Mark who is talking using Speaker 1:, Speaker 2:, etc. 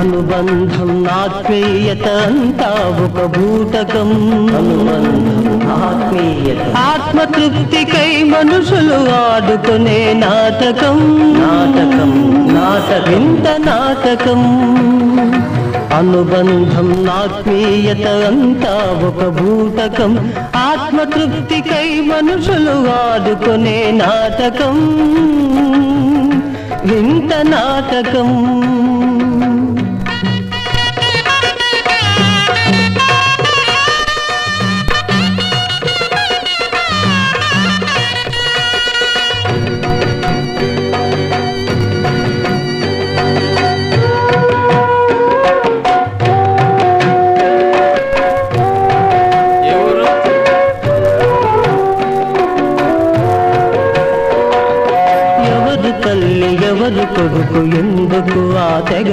Speaker 1: అనుబంధం ఆత్మీయత అంతా ఒక బూటకం. ఆత్మీయత ఆత్మతృప్తికై మనుషులు ఆడుకునే నాటకం. నాటకం వింత నాటకం. అనుబంధం ఆత్మీయత అంతా ఒక బూటకం. ఆత్మతృప్తికై మనుషులు ఆడుకునే నాటకం. వింత నాటకం. ఎవరు తల్లి ఎవరు కొడుకు ఎందుకు ఆ తెగ